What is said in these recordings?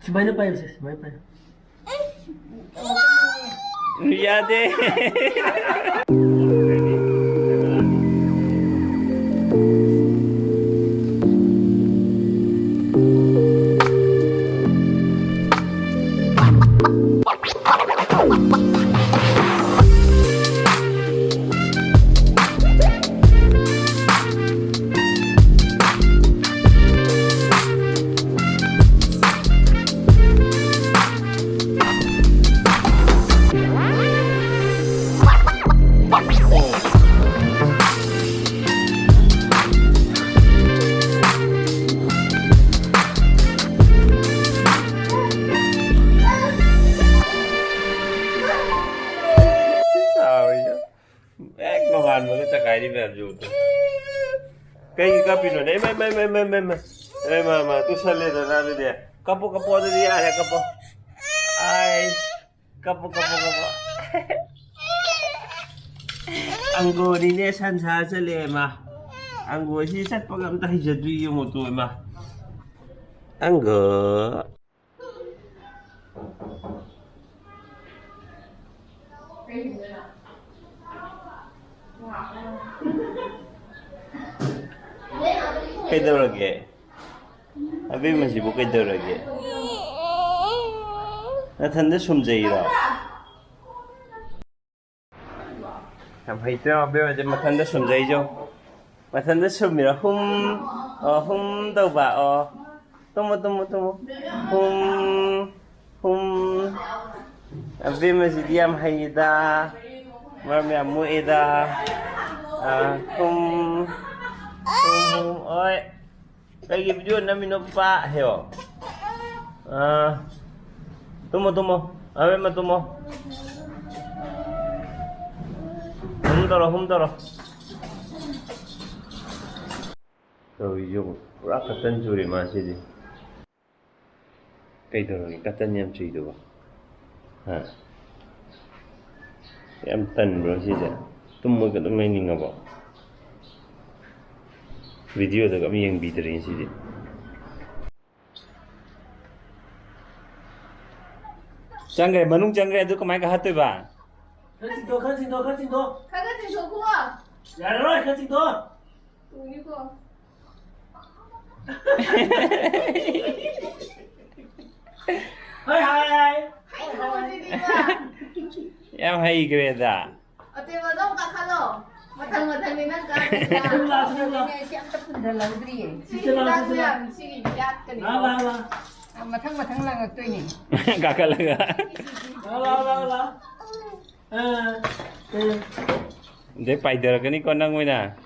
Sumay na pa yun, sis. Sumay pa yun. Yade. Mà cái cái đi về rồi cái copy rồi đấy mà tôi xem lên rồi ra đây nè capo đây đi à capo ai capo anggo đi nè san sa sẽ lên mà anggo thì sát bao gam tay giật duy một tuổi mà anggo Kailangan Abi masih buka itu lagi. Nathan sumjaira. Sampai itu abi macam Nathan sumjaijo. Nathan sumira hum tahu ba tunggu. Abi masih diam haida. Marmia muida. Ôi cái gì video nó mình pa hiểu tunggu abe mà tunggu hum taro rồi dùng rác cắt chân chùi mà gì cây đồ này cắt chân em chùi được hả em tần rồi gì vậy tunggu cái đông này nhìn ngọc video dah kami yang bidarin sini. Cangkir, manung cangkir itu kemana ke hati ba? Kan sing to. Kagak sing to kuah. Ya rồi, kan sing to. Tunggu kok. Hai. Hai kamu jadi ba. Em hay cái đó. Ate mo dong kakalo. Matang ni nang ka. Siap tepun dalam diri. Sige lihat kan. Lah. Matang lang ito ini. Kakak lagi. Lah. Dia payah kan ni kau nang mana?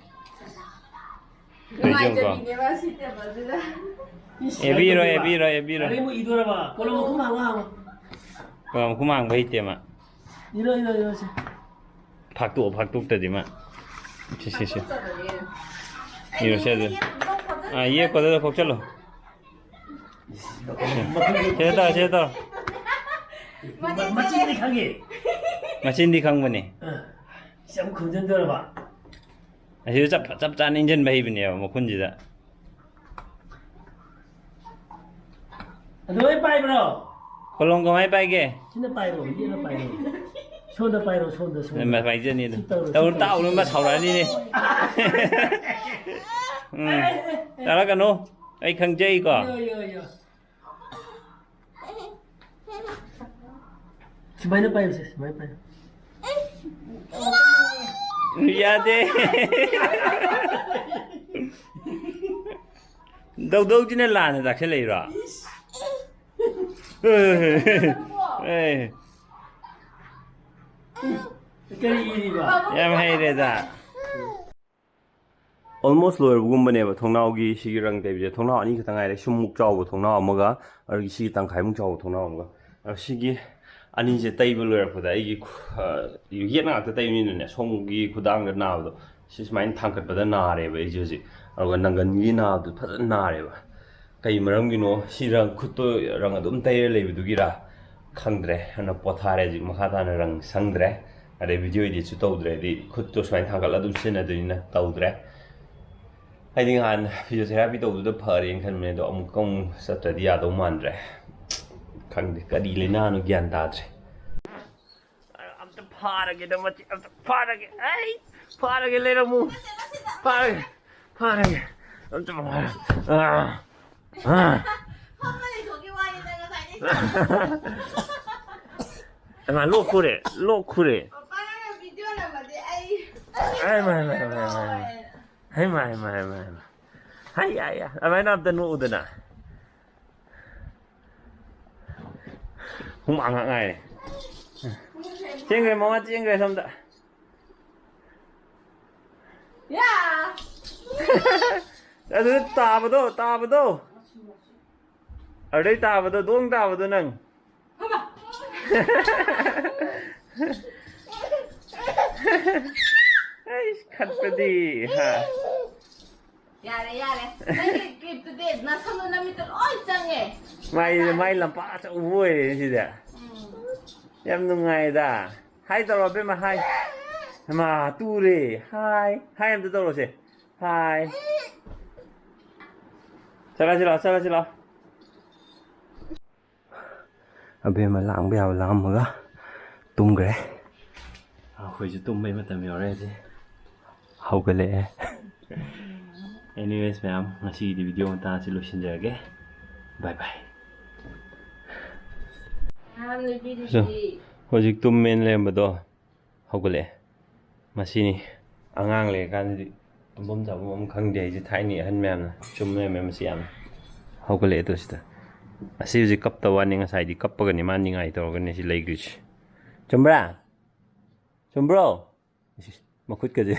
Lumayan jadi dewasa dia bazulah. Ebiro. Hari mu idora ba? Kalau mau kumang. Kau kumang baik dia mak. Iro. Pak tu tadi mak. Sih. Ini saya. Iya kau dah kau calo. Saya tahu. Macam ni kange. Macam di kang mana? Siapa kunjung dora ba? Asyik cap engine bayi bini ya, mau kunci dah. Aduh, pai bro. Kolong kau mai ke? Sini pai bro, ini pai bro. Sonda pai bro. Mas pai je ni tu. Tahu lu mas hau ni. Tahu kan no? Ai khang jai ko. Yo. Sumay na pa yun, sis. Sumay pa yun. Yade. Đâu chứ nên là đặt cái này rồi. Em hay đấy ta. Almost lower gumba ba thongnao gi sigi rang de bi thongnao ani khata ngai le shummuk chaw bo thongnao amaga ar gi sigi tang khai muk chaw bo thongnao amaga ar sigi ani je table lower phoda gi yu yet na ta tai ni ne song gi khudang ga na do sis main thangkat ba da na re ba ji ji ar ga nangan gi na du pha na re ba kai maram gi no sirang khutto rang adum tai le bi du gi ra khangdre na pothare ji makha ta na rang sangdre ꯑꯗꯩ video ꯏꯗꯤꯠꯁꯨ ꯇꯧꯗ꯭ꯔꯦꯗꯤ ꯈꯨꯠꯇꯣ ꯁꯨꯃꯥꯏꯅ ꯊꯥꯡꯒꯠꯂ ꯑꯗꯨꯝ ꯁꯤꯖꯤꯟꯅꯗꯣꯏꯅꯤꯅ ꯇꯧꯗ꯭ꯔꯦ ꯑꯩꯗꯤ ꯅꯍꯥꯟ physiotherapy ꯇꯧꯕꯗꯨꯗ ꯐꯔꯦꯅ ꯈꯟꯕꯅꯦ ꯑꯗꯣ ꯑꯃꯨꯛꯀ ꯆꯠꯇ꯭ꯔꯗꯤ ꯌꯥꯗꯧ ꯃꯥꯟꯗ꯭ꯔꯦ ꯈꯪꯗꯦ ꯀꯔꯤ ꯂꯩꯅꯥꯅꯣ ꯒ꯭ꯌꯥꯟ ꯇꯥꯗ꯭ꯔꯦ ꯑꯝꯇ ꯐꯥꯔꯒꯦꯗ ꯃꯆꯤ ꯑꯝꯇ ꯐꯥꯔꯒꯦ ꯑꯩ ꯐꯥꯔꯒꯦ ꯂꯩꯔꯝꯃꯨ ꯐꯥꯔꯒꯦ ꯑꯝꯇ ꯐꯥꯔꯒꯦ ꯂꯣꯛ ꯈꯨꯔꯦ ꯑꯗꯨꯃꯥꯏꯅ ꯑꯝꯇ ꯅꯣꯛꯎꯗꯅ ꯍꯨꯃꯥꯡ ꯉꯥꯛ ꯉꯥꯏꯔꯦ ꯆꯦꯟꯈ꯭ꯔꯦ ꯃꯃꯥ ꯆꯦꯟꯈ꯭ꯔꯦ ꯁꯣꯝꯗ ꯑꯗꯨ ꯇꯥꯕꯗꯣ ꯑꯗꯨꯗꯩ ꯇꯥꯕꯗꯣ ꯗꯣꯡ ꯇꯥꯕꯗꯣ ꯅꯪ ꯑꯩꯁ ꯈꯠꯄꯗꯤ Yare. Nani clip today. Nasaan na namin ito. Oy, change. May lampa sa uwoy sida. Yam nungay da. Hi taro be ma hi. Ma ture. Hi. Hi am taro se. Hi. Sala. Abe ma lang biao lang mga tumgre. Ako'y sa tumbay matam yore si. Hawgale. Anyways ma'am, ngasi di video ta silusinjage. Bye bye. So, hojik tummen lembado hawgale. Masini angang le kan tumbom jabom khangde ji thaini han ma'am na chumne ma'am siam. Hawgale to sita. Asi ji kap ta wani ngasai di kap ga ni man ni ngai to ga ni si legrich. Chumbro. Makut ka je.